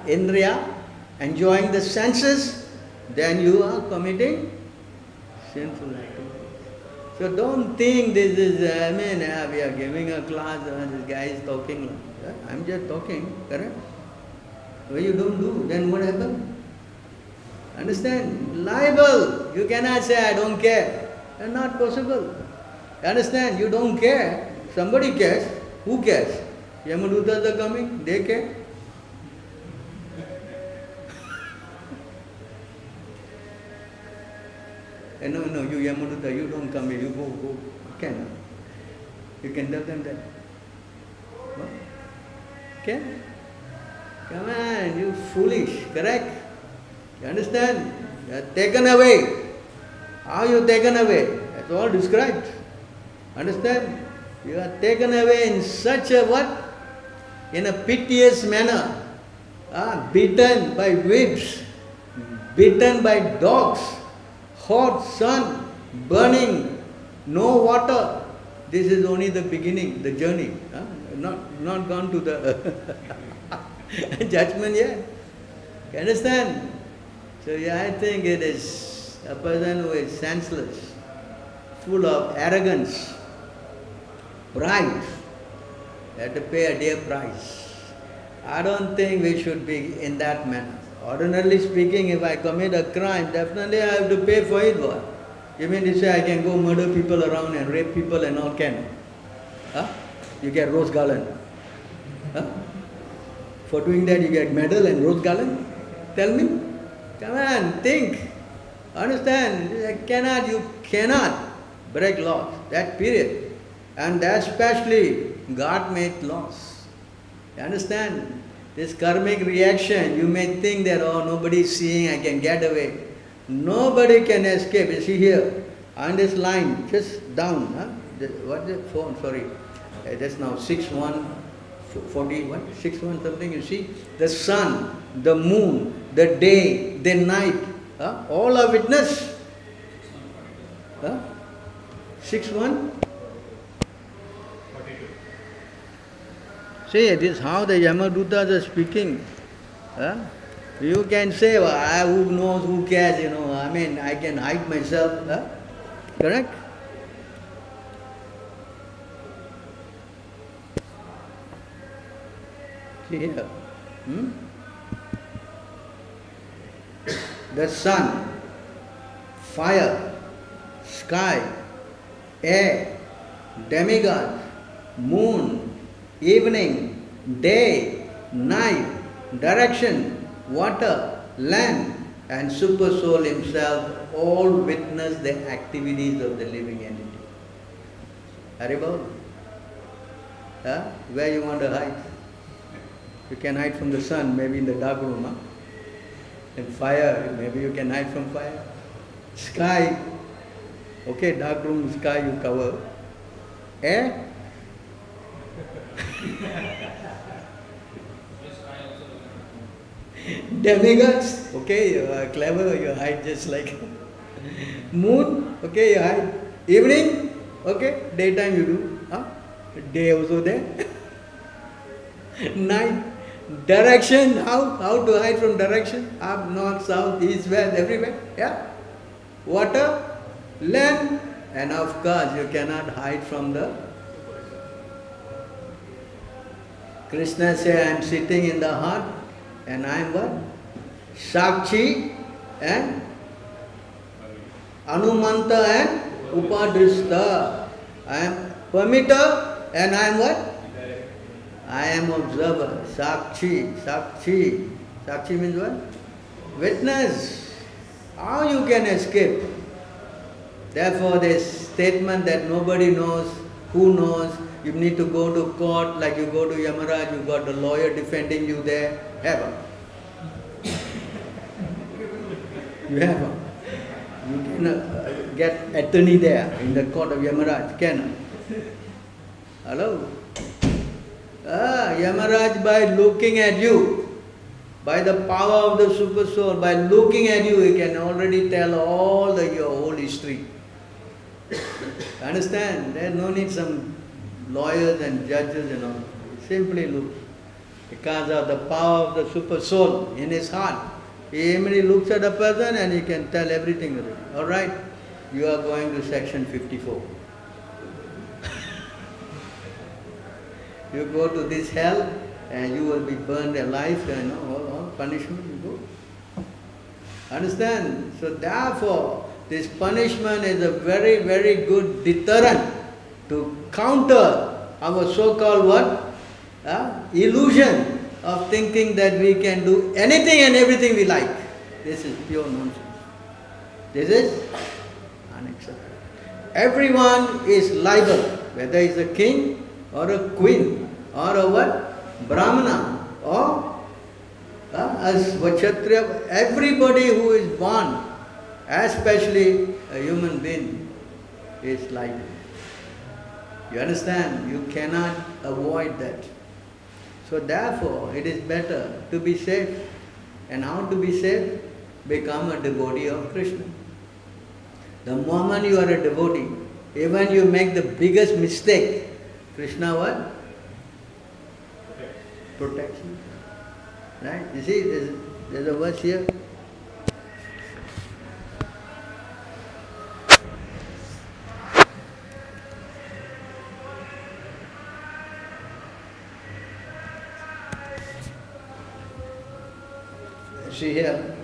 S1: Indriya, enjoying the senses, then you are committing sinful activity. So don't think this is, we are giving a class, this guy is talking. I'm just talking, correct? When you don't do, then what happens? Understand? Liable. You cannot say, I don't care. That's not possible. Understand? You don't care. Somebody cares. Who cares? Yamadutas are coming, they care. No, you Yamaduta, you don't come here, you go. You can. You can tell them that. What? Can? Come on, you foolish, correct? You understand? You are taken away. How you taken away? That's all described. Understand? You are taken away in such a what? In a piteous manner. Beaten by whips, beaten by dogs, hot sun, burning, no water. This is only the beginning, the journey. Not gone to the judgment yet. You understand? So I think it is a person who is senseless, full of arrogance, pride. You have to pay a dear price. I don't think we should be in that manner. Ordinarily speaking, if I commit a crime, definitely I have to pay for it. What? You mean to say I can go murder people around and rape people and all can? You get rose garland. For doing that you get medal and rose garland? Tell me. Come on, think. Understand? You cannot break laws. That period. And especially God made laws. You understand? This karmic reaction, you may think that, nobody is seeing, I can get away. Nobody can escape. You see here, on this line, just down. What's the phone? Sorry. That's now 6140, 61 something, you see? The sun, the moon, the day, the night, all are witness. 61? See, this is how the Yamadutas are speaking. You can say, who knows, who cares, I can hide myself. Correct? See here. The sun, fire, sky, air, demigods, moon, evening, day, night, direction, water, land, and Super Soul himself all witness the activities of the living entity. Haribol? Where you want to hide? You can hide from the sun, maybe in the dark room. And fire, maybe you can hide from fire. Sky, okay, dark room, sky you cover. Air? Demigods, okay, you are clever, you hide just like moon, okay, you hide. Evening, okay, daytime you do. Day also there. Night, direction, how to hide from direction? Up, north, south, east, west, everywhere. Yeah. Water, land, and of course you cannot hide from the Krishna said, I am sitting in the heart and I am what? Sakshi and Anumanta and Upadrishta. I am permitter and I am what? I am observer. Sakshi. Sakshi means what? Witness. How you can escape? Therefore this statement that nobody knows, who knows, you need to go to court, like you go to Yamaraj, you got the lawyer defending you there. Have you have you can get attorney there in the court of Yamaraj. Can? Hello? Yamaraj by looking at you, By the power of the super soul, by looking at you, he can already tell all your whole history. Understand? There's no need some lawyers and judges and all. He simply looks. Because of the power of the super soul in his heart. He immediately looks at a person and he can tell everything already. Alright, you are going to section 54. You go to this hell and you will be burned alive, all punishment you go. Understand? So therefore, this punishment is a very, very good deterrent to counter our so-called what? Illusion of thinking that we can do anything and everything we like. This is pure nonsense. This is unacceptable. Everyone is liable, whether it's a king or a queen or a what? Brahmana or as Vakshatriya. Everybody who is born, especially a human being, is liable. You understand? You cannot avoid that. So therefore, it is better to be safe. And how to be safe? Become a devotee of Krishna. The moment you are a devotee, even you make the biggest mistake, Krishna what? Protects you. Right? You see, there's a verse here. See here.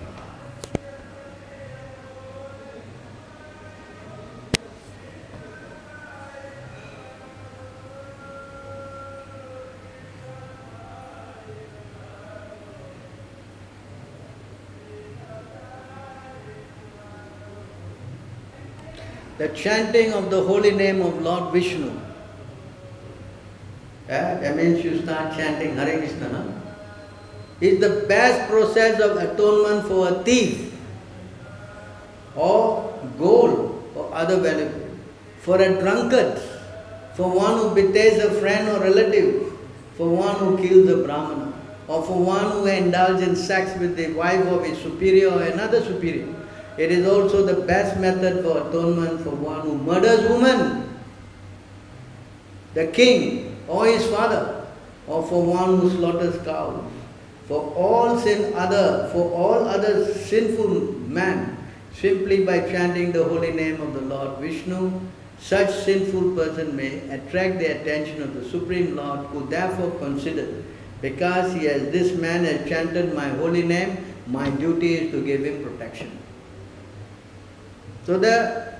S1: The chanting of the holy name of Lord Vishnu. That means you start chanting Hare Krishna. Huh? Is the best process of atonement for a thief or gold or other valuable, for a drunkard, for one who betrays a friend or relative, for one who kills a Brahmana, or for one who indulges in sex with the wife of his superior or another superior. It is also the best method for atonement for one who murders woman, the king or his father, or for one who slaughters cows. For all other sinful man, simply by chanting the holy name of the Lord Vishnu, such sinful person may attract the attention of the Supreme Lord, who therefore considered, because this man has chanted my holy name, my duty is to give him protection. So the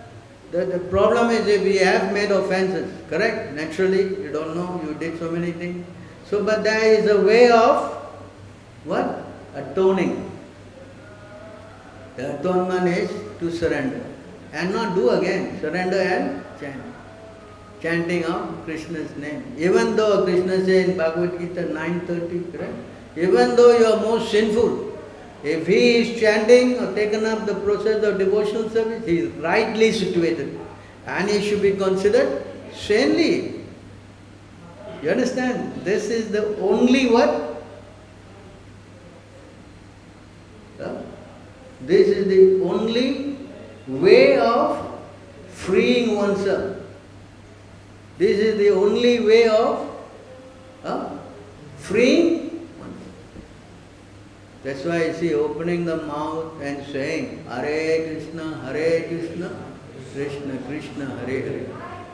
S1: problem is if we have made offenses, correct? Naturally, you don't know, you did so many things. So, but there is a way of what? Atoning. The atonement is to surrender. And not do again. Surrender and chant. Chanting of Krishna's name. Even though Krishna says in Bhagavad Gita 9:30, correct? Even though you are most sinful, if he is chanting or taken up the process of devotional service, he is rightly situated. And he should be considered saintly. You understand? This is the only what? This is the only way of freeing oneself. This is the only way of freeing oneself. That's why you see opening the mouth and saying Hare Krishna, Krishna Krishna, Hare Hare,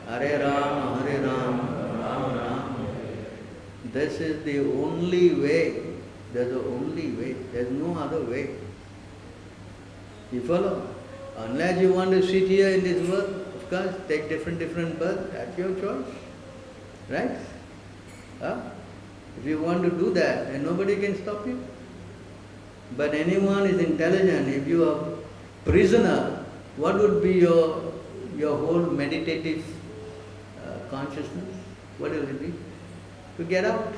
S1: Hare Rama, Rama Rama. This is the only way. There's the only way. There's no other way. You follow? Unless you want to sit here in this world, of course, take different births, that's your choice. Right? If you want to do that, then nobody can stop you. But anyone is intelligent. If you are prisoner, what would be your whole meditative consciousness? What will it be? To get out.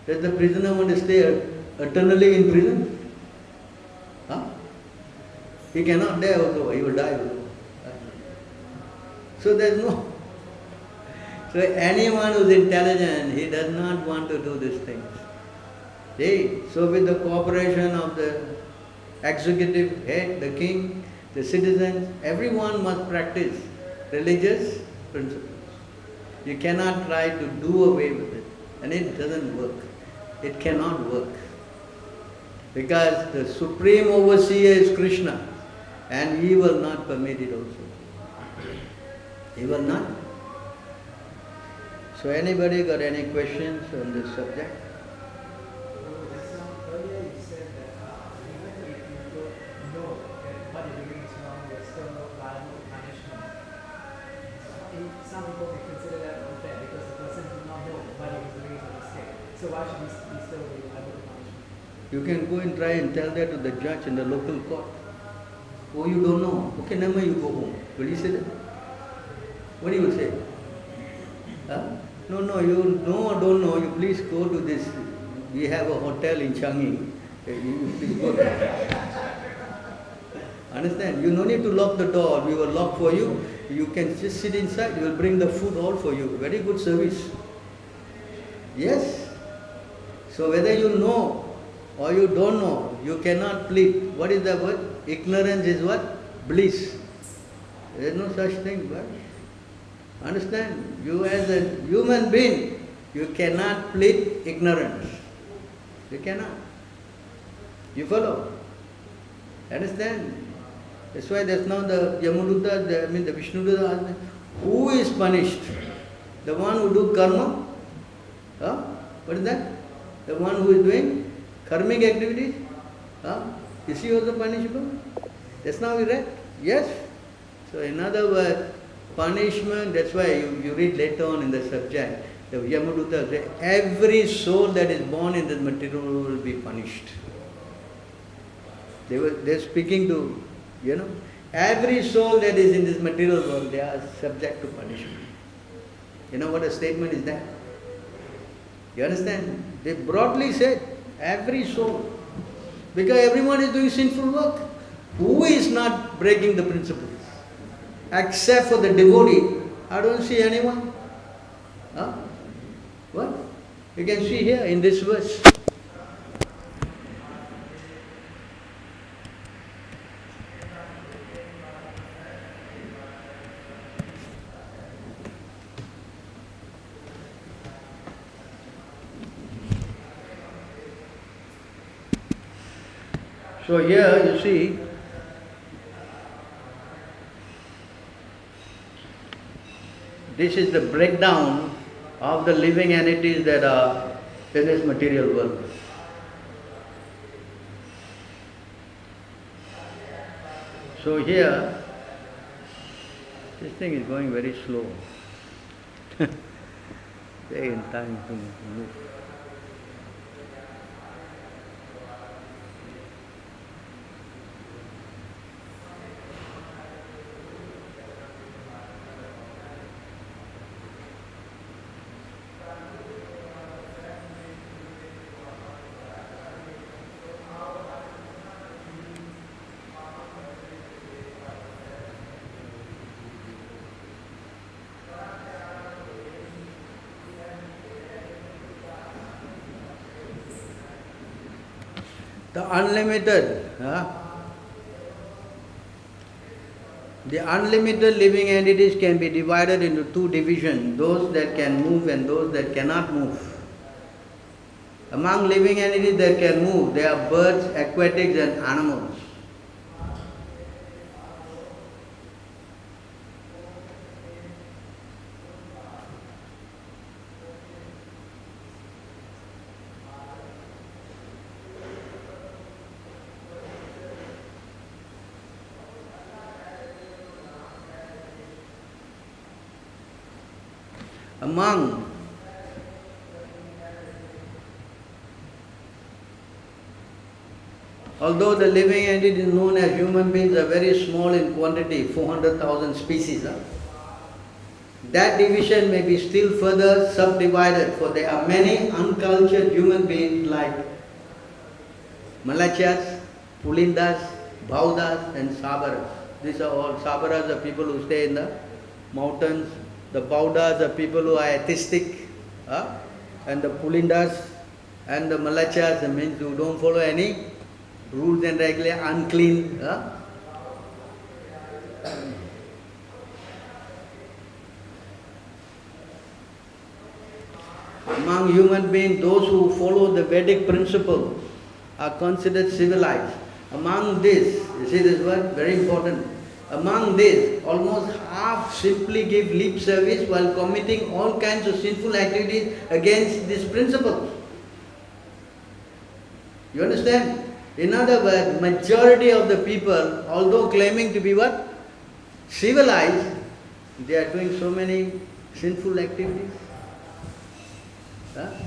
S1: Does the prisoner want to stay eternally in prison? He cannot die also, he will die also. So there is no. So anyone who is intelligent, he does not want to do these things. So with the cooperation of the executive head, the king, the citizens, everyone must practice religious principles. You cannot try to do away with it, and it doesn't work. It cannot work. Because the supreme overseer is Krishna, and he will not permit it also. He will not. So anybody got any questions on this subject?
S3: Earlier you said that even if you don't know that what you're doing is wrong, you're still liable to punishment. Some people may consider that unfair because the person did not know what he was doing is a mistake. So why should he still be liable to punishment?
S1: You can go and try and tell that to the judge in the local court. Oh, you don't know. Okay, never mind, you go home. Will you say that? What do you say? Huh? No, you know or don't know, you please go to this. We have a hotel in Changi. You please go there. Understand? You no need to lock the door. We will lock for you. You can just sit inside. We will bring the food all for you. Very good service. Yes. So whether you know or you don't know, you cannot plead. What is the word? Ignorance is what? Bliss. There is no such thing, but understand? You as a human being, you cannot plead ignorance. You cannot. You follow? Understand? That's why there's now the Yamaduta, the Vishnuduta, who is punished? The one who do karma? Huh? What is that? The one who is doing karmic activities? Huh? Is he also punishable? That's now we read. Yes. So in other words, punishment, that's why you read later on in the subject, the Yamaduta says, every soul that is born in this material world will be punished. They're speaking to, every soul that is in this material world, they are subject to punishment. You know what a statement is that? You understand? They broadly said, every soul. Because everyone is doing sinful work. Who is not breaking the principles? Except for the devotee. I don't see anyone. Huh? What? You can see here in this verse. So here you see, this is the breakdown of the living entities that are in this material world. So here, this thing is going very slow. Take time to move. The unlimited living entities can be divided into two divisions, those that can move and those that cannot move. Among living entities that can move, there are birds, aquatics and animals. Although the living entities known as human beings are very small in quantity, 400,000 species, that division may be still further subdivided, for there are many uncultured human beings like Malachas, Pulindas, Baudas and Sabaras. These are all, Sabaras are people who stay in the mountains, the Baudas are people who are atheistic, and the Pulindas And the malachas means who don't follow any rules and regulations, unclean. Among human beings, those who follow the Vedic principles are considered civilized. Among this, you see this word, very important. Among this, almost half simply give lip service while committing all kinds of sinful activities against these principles. You understand? In other words, majority of the people, although claiming to be what? Civilized, they are doing so many sinful activities.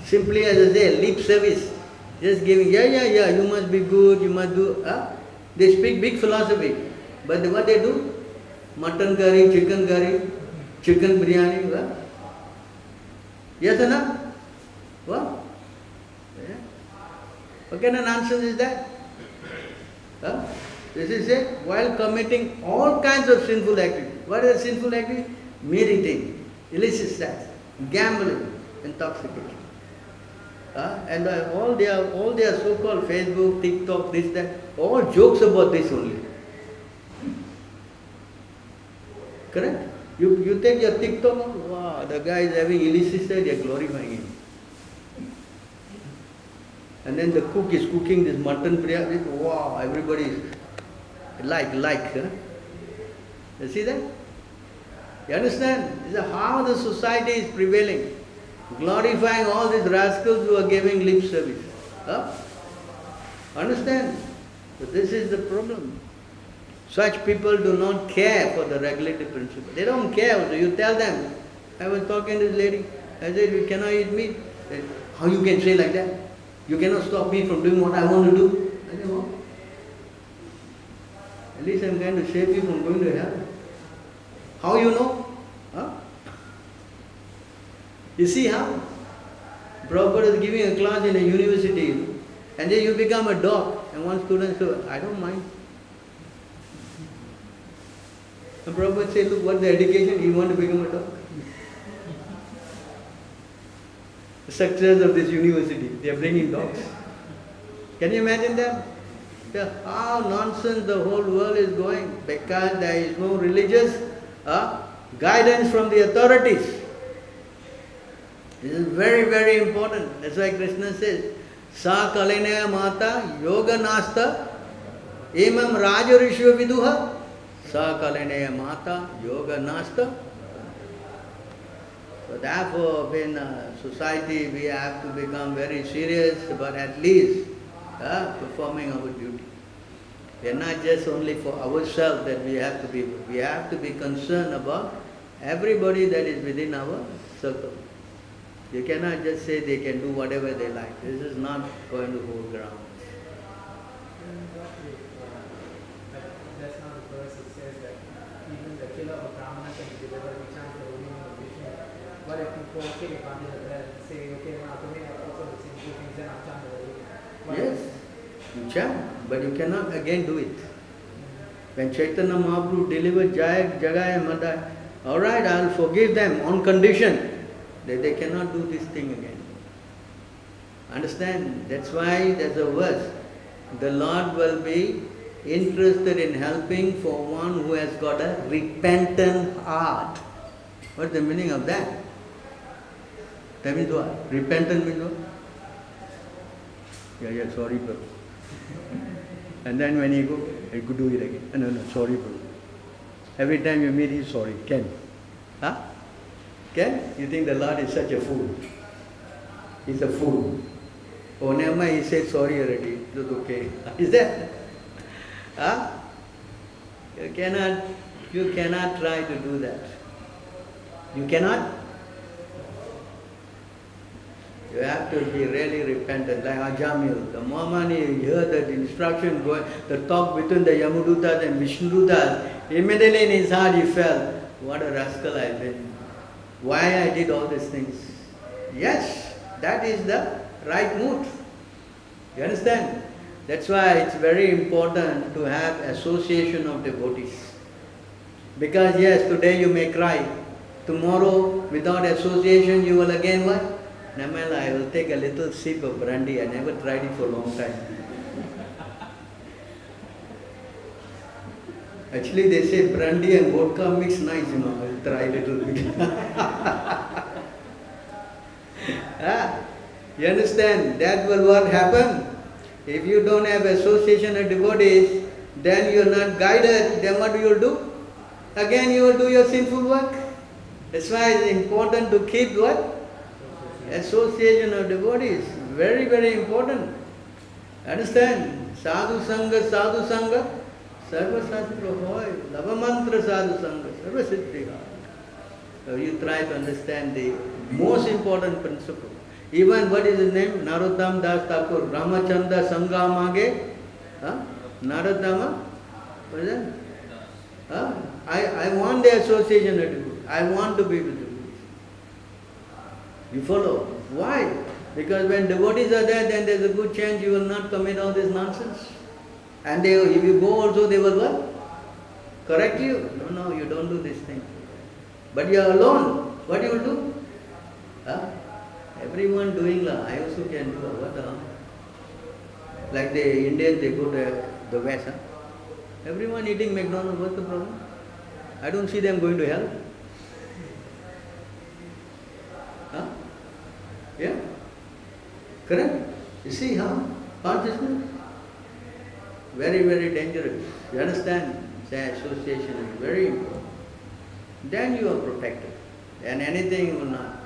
S1: Simply as I say, lip service. Just giving, yeah, you must be good, you must do. They speak big philosophy. But what they do? Mutton curry, chicken biryani. Yes or no? What? Yeah. What kind of nonsense is that? This is it, while committing all kinds of sinful activities. What is a sinful activity? Meditating, illicit sex, gambling, intoxication. And all their so-called Facebook, TikTok, this, that, all jokes about this only. Correct? You take your TikTok, wow, the guy is having illicit sex, they are glorifying him. And then the cook is cooking this mutton biryani, wow, everybody is like. You see that? You understand? This is how the society is prevailing. Glorifying all these rascals who are giving lip service. Understand? So this is the problem. Such people do not care for the regulatory principle. They don't care. So you tell them. I was talking to this lady. I said, you cannot eat meat. Said, how you can say like that? You cannot stop me from doing what I want to do. I said, well, at least I'm going to save you from going to hell. How you know? You see how? Prabhupada is giving a class in a university, and then you become a dog, and one student says, I don't mind. And Prabhupada said, look, what's the education? You want to become a dog? The success of this university, they are bringing dogs. Can you imagine them? How nonsense the whole world is going, because there is no religious guidance from the authorities. This is very, very important. That's why Krishna says, Sa kalinaya mata yoga nasta emam raja rishya viduha. Sa kalinaya mata yoga nasta. So therefore, in society we have to become very serious, but at least performing our duty. We are not just only for ourselves that we have to be. We have to be concerned about everybody that is within our circle. You cannot just say they can do whatever they like. This is not going to hold ground.
S3: That's not the verse that says that even the killer of a brahmana can be delivered each time for the women of Vishnu. What if people take advantage of that and say, okay, now to me also the same two things, then I'm trying to
S1: Yes, you can, but you cannot again do it. When Chaitanya Mahaprabhu delivered Jagaya Madai, alright, I'll forgive them on condition that they cannot do this thing again. Understand? That's why there's a verse. The Lord will be interested in helping for one who has got a repentant heart. What's the meaning of that? That means what? Repentant means what? Yeah, sorry, bro. And then when he go, he could do it again. No, sorry, bro. Every time you meet, he's sorry. Ken. Ken? You think the Lord is such a fool? He's a fool. Oh, never mind, he said sorry already. It's okay. Is that? You cannot try to do that. You cannot. You have to be really repentant, like Ajamil. The moment he heard that instruction going, the talk between the Yamudutas and Vishnudutas, immediately in his heart he felt, what a rascal I've been. Why I did all these things. Yes, that is the right mood. You understand? That's why it's very important to have association of devotees. Because yes, today you may cry. Tomorrow, without association, you will again what? Namala, I will take a little sip of brandy. I never tried it for a long time. Actually, they say brandy and vodka mix nice, I'll try a little bit. You understand? That will what happen. If you don't have association of devotees, then you are not guided, then what you will do? Again you will do your sinful work. That's why it's important to keep what? Association of devotees. Very, very important. Understand? Sadhu Sangha, Sarva Shastra hoy, Lava Mantra Sadhu Sangha, Sarva Siddhi. So you try to understand the most important principle. Even what is his name? Narottam Das Thakur, Ramachandra Sangamage, Narottama, what is that? I want the association of devotees. I want to be with devotees. You follow? Why? Because when devotees are there, then there's a good chance you will not commit all this nonsense. And they, if you go also, they will what? Correct you. No, you don't do this thing. But you are alone. What you will do? Everyone doing la. I also can do what? Like the Indians, they go to the West. Everyone eating McDonald's. What's the problem? I don't see them going to hell. Yeah? Correct? You see how? Consciousness? Very, very dangerous. You understand? The association is very important. Then you are protected. And anything will not,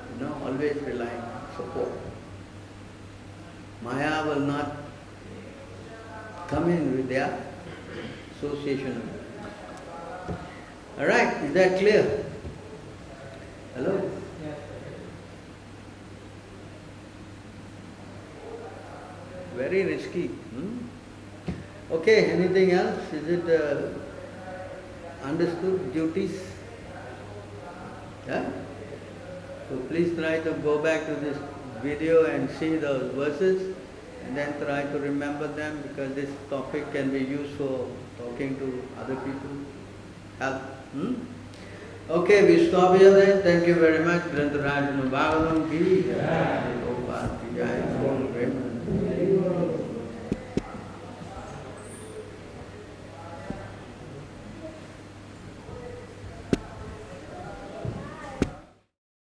S1: always rely on support. Maya will not come in with their association. Alright, is that clear? Hello?
S3: Yeah.
S1: Very risky. Okay, anything else? Is it understood? Duties? Yeah? So please try to go back to this video and see those verses and then try to remember them, because this topic can be used for talking to other people. Help. Okay, we stop here then. Thank you very much. Gopāl ki jai.